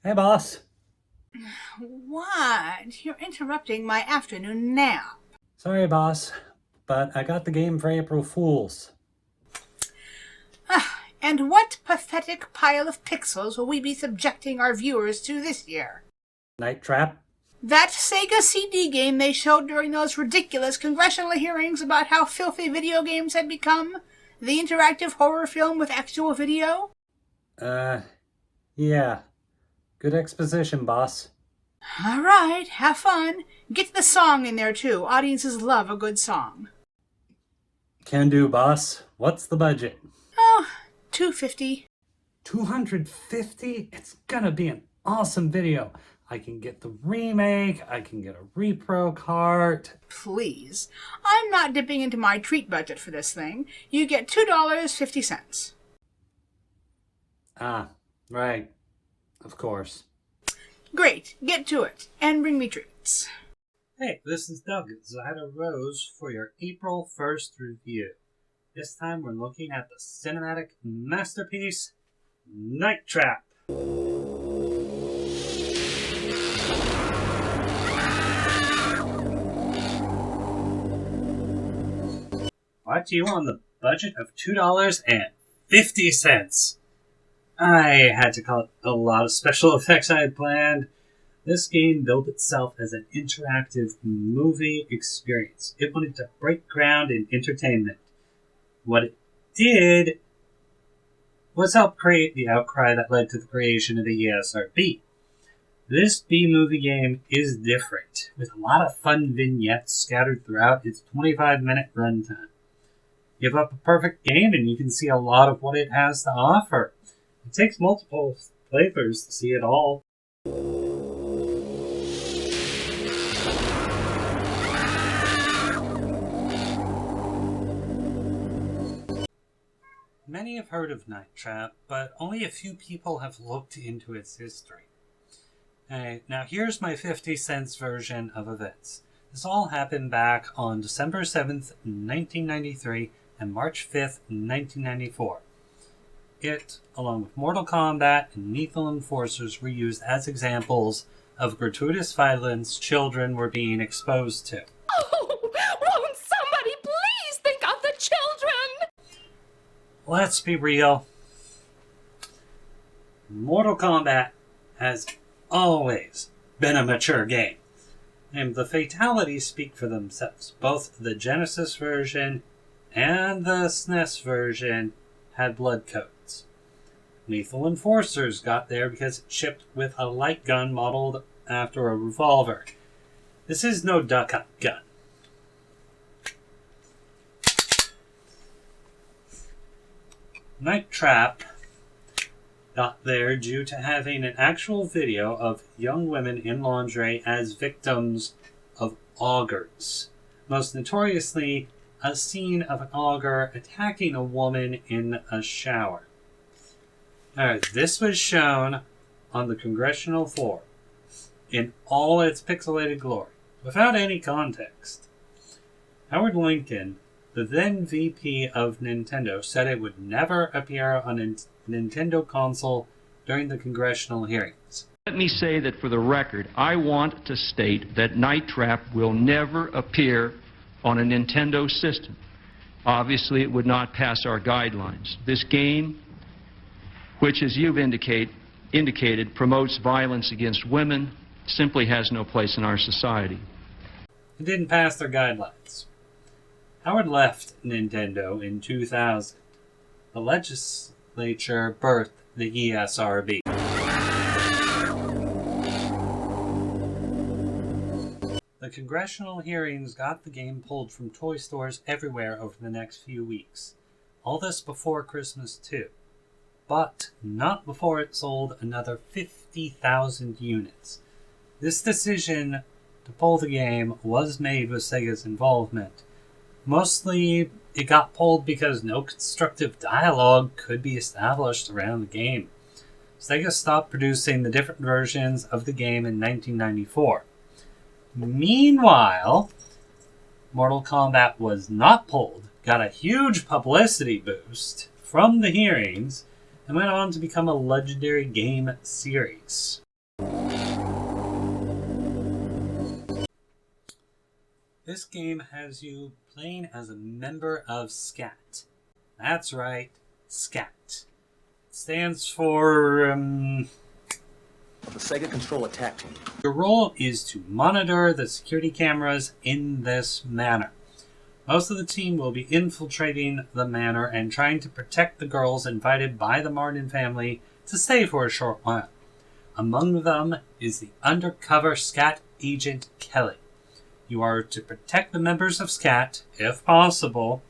Hey, boss. What? You're interrupting my afternoon nap. Sorry, boss, but I got the game for April Fools. And what pathetic pile of pixels will we be subjecting our viewers to this year? Night Trap? That Sega CD game they showed during those ridiculous congressional hearings about how filthy video games had become? The interactive horror film with actual video? Yeah. Good exposition, boss. All right, have fun. Get the song in there too. Audiences love a good song. Can do, boss. What's the budget? Oh, $250. 250? It's gonna be an awesome video. I can get the remake, I can get a repro cart. Please. I'm not dipping into my treat budget for this thing. You get $2.50. Ah, right. Of course. Great. Get to it. And bring me treats. Hey, this is Doug at Zyda Rose for your April 1st review. This time we're looking at the cinematic masterpiece, Night Trap. Brought to you on the budget of $2.50. I had to cut a lot of special effects I had planned. This game built itself as an interactive movie experience. It wanted to break ground in entertainment. What it did was help create the outcry that led to the creation of the ESRB. This B-movie game is different, with a lot of fun vignettes scattered throughout its 25-minute runtime. Give up a perfect game and you can see a lot of what it has to offer. It takes multiple playthroughs to see it all. Many have heard of Night Trap, but only a few people have looked into its history. Now here's my 50 cents version of events. This all happened back on December 7th, 1993 and March 5th, 1994. It, along with Mortal Kombat and Lethal Enforcers, were used as examples of gratuitous violence children were being exposed to. Oh, won't somebody please think of the children? Let's be real. Mortal Kombat has always been a mature game, and the fatalities speak for themselves. Both the Genesis version and the SNES version had blood codes. Lethal Enforcers got there because it shipped with a light gun modeled after a revolver. This is no duck-hunt gun. Night Trap got there due to having an actual video of young women in lingerie as victims of augurs. Most notoriously, a scene of an augur attacking a woman in a shower. This was shown on the congressional floor in all its pixelated glory, without any context. Howard Lincoln, the then VP of Nintendo, said it would never appear on a Nintendo console during the congressional hearings. Let me say that for the record, I want to state that Night Trap will never appear on a Nintendo system. Obviously, it would not pass our guidelines. This game, which, as you've indicated, promotes violence against women, simply has no place in our society. It didn't pass their guidelines. Howard left Nintendo in 2000. The legislature birthed the ESRB. The congressional hearings got the game pulled from toy stores everywhere over the next few weeks. All this before Christmas too. But not before it sold another 50,000 units. This decision to pull the game was made with Sega's involvement. Mostly, it got pulled because no constructive dialogue could be established around the game. Sega stopped producing the different versions of the game in 1994. Meanwhile, Mortal Kombat was not pulled, got a huge publicity boost from the hearings, and went on to become a legendary game series. This game has you playing as a member of SCAT. That's right, SCAT. It stands for, The Sega Control Attack Team. Your role is to monitor the security cameras in this manor. Most of the team will be infiltrating the manor and trying to protect the girls invited by the Martin family to stay for a short while. Among them is the undercover SCAT agent Kelly. You are to protect the members of SCAT, if possible,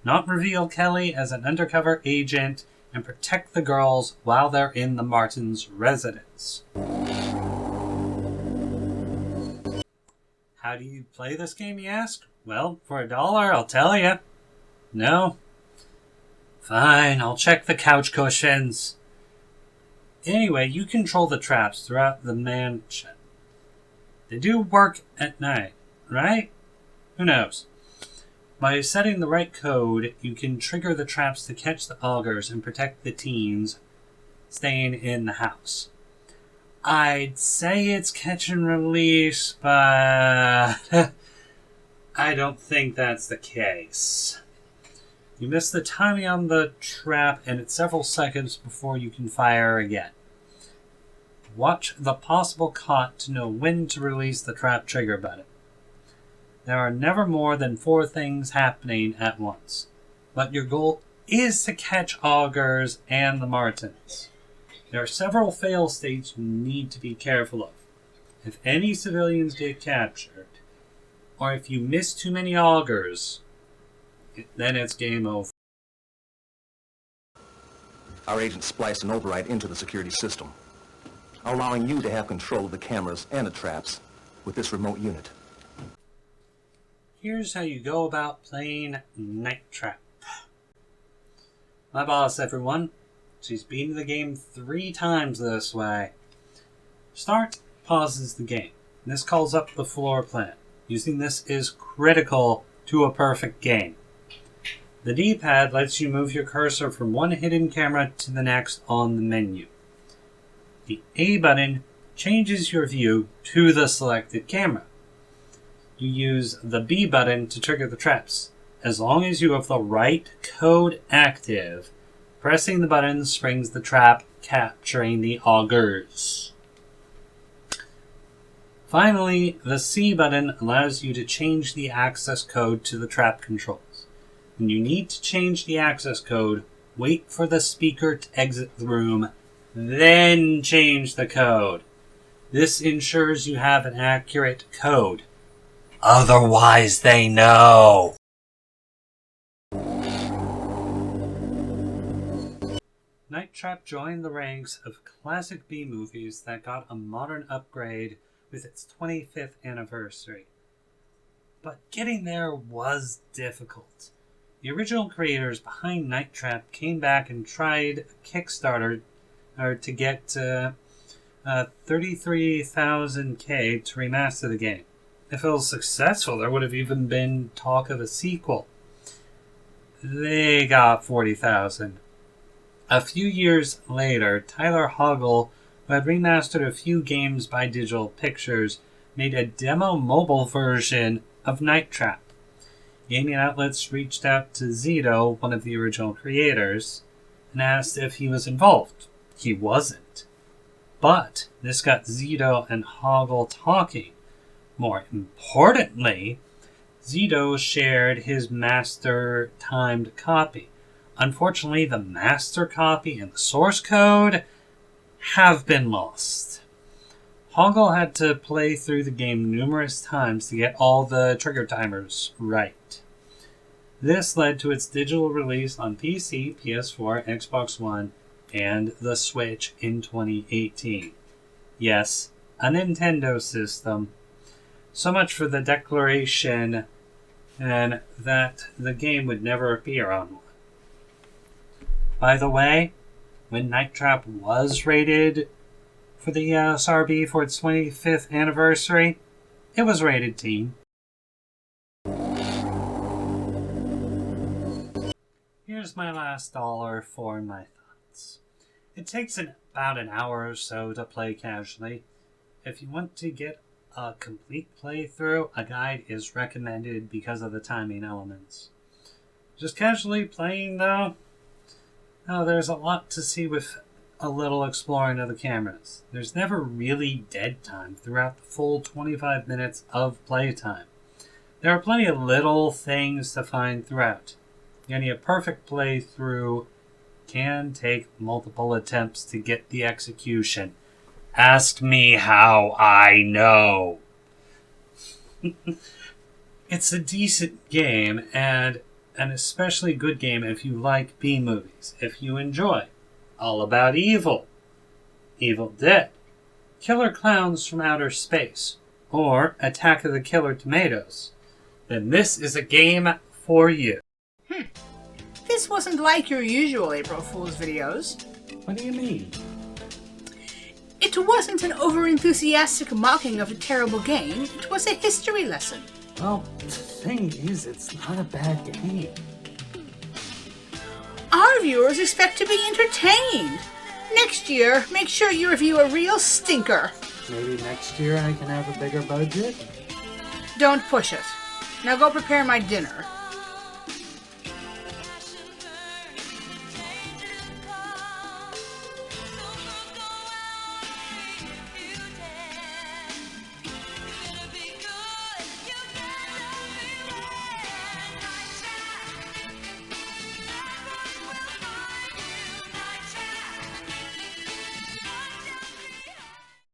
not reveal Kelly as an undercover agent, and protect the girls while they're in the Martins' residence. How do you play this game, you ask? Well, for $1, I'll tell you. No? Fine, I'll check the couch cushions. Anyway, you control the traps throughout the mansion. They do work at night, right? Who knows? By setting the right code, you can trigger the traps to catch the augurs and protect the teens staying in the house. I'd say it's catch and release, but I don't think that's the case. You miss the timing on the trap, and it's several seconds before you can fire again. Watch the possible caught to know when to release the trap trigger button. There are never more than 4 things happening at once, but your goal is to catch augurs and the Martins. There are several fail states you need to be careful of. If any civilians get captured, or if you miss too many augurs, then it's game over. Our agents spliced an override into the security system, allowing you to have control of the cameras and the traps with this remote unit. Here's how you go about playing Night Trap. My boss, everyone. She's beaten the game 3 times this way. Start pauses the game. This calls up the floor plan. Using this is critical to a perfect game. The D-pad lets you move your cursor from one hidden camera to the next on the menu. The A button changes your view to the selected camera. You use the B button to trigger the traps. As long as you have the right code active, pressing the button springs the trap, capturing the augurs. Finally, the C button allows you to change the access code to the trap controls. When you need to change the access code, wait for the speaker to exit the room, then change the code. This ensures you have an accurate code. Otherwise, they know. Night Trap joined the ranks of classic B movies that got a modern upgrade with its 25th anniversary. But getting there was difficult. The original creators behind Night Trap came back and tried a Kickstarter to get 33,000K to remaster the game. If it was successful, there would have even been talk of a sequel. They got 40,000. A few years later, Tyler Hoggle, who had remastered a few games by Digital Pictures, made a demo mobile version of Night Trap. Gaming outlets reached out to Zito, one of the original creators, and asked if he was involved. He wasn't. But this got Zito and Hoggle talking. More importantly, Zito shared his master-timed copy. Unfortunately, the master copy and the source code have been lost. Hoggle had to play through the game numerous times to get all the trigger timers right. This led to its digital release on PC, PS4, Xbox One, and the Switch in 2018. Yes, a Nintendo system. So much for the declaration and that the game would never appear on one. By the way, when Night Trap was rated for the ESRB for its 25th anniversary, it was rated teen. Here's my last $1 for my thoughts. It takes about an hour or so to play casually. If you want to get a complete playthrough, a guide is recommended because of the timing elements. Just casually playing, though, there's a lot to see with a little exploring of the cameras. There's never really dead time throughout the full 25 minutes of playtime. There are plenty of little things to find throughout. Getting a perfect playthrough can take multiple attempts to get the execution. Ask me how I know. It's a decent game, and an especially good game if you like B-movies, if you enjoy All About Evil, Evil Dead, Killer Clowns from Outer Space, or Attack of the Killer Tomatoes. Then this is a game for you. This wasn't like your usual April Fool's videos. What do you mean? It wasn't an over-enthusiastic mocking of a terrible game. It was a history lesson. Well, the thing is, it's not a bad game. Our viewers expect to be entertained. Next year, make sure you review a real stinker. Maybe next year I can have a bigger budget? Don't push it. Now go prepare my dinner.